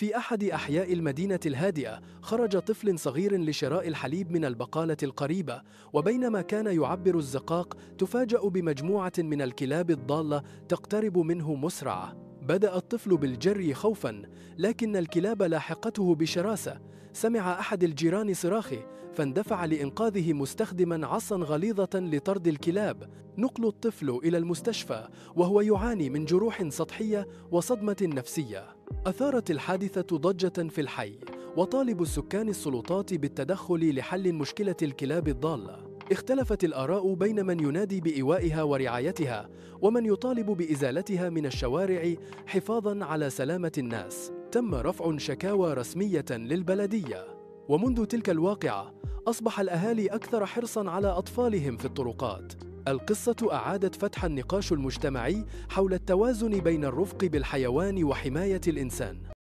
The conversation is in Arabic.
في أحد أحياء المدينة الهادئة، خرج طفل صغير لشراء الحليب من البقالة القريبة، وبينما كان يعبر الزقاق تفاجأ بمجموعة من الكلاب الضالة تقترب منه مسرعة. بدأ الطفل بالجري خوفاً، لكن الكلاب لاحقته بشراسة. سمع أحد الجيران صراخه، فاندفع لإنقاذه مستخدماً عصاً غليظة لطرد الكلاب. نقل الطفل إلى المستشفى وهو يعاني من جروح سطحية وصدمة نفسية. أثارت الحادثة ضجة في الحي، وطالب السكان السلطات بالتدخل لحل مشكلة الكلاب الضالة. اختلفت الآراء بين من ينادي بإيوائها ورعايتها، ومن يطالب بإزالتها من الشوارع حفاظاً على سلامة الناس. تم رفع شكاوى رسمية للبلدية، ومنذ تلك الواقعة أصبح الأهالي أكثر حرصاً على أطفالهم في الطرقات. القصة أعادت فتح النقاش المجتمعي حول التوازن بين الرفق بالحيوان وحماية الإنسان.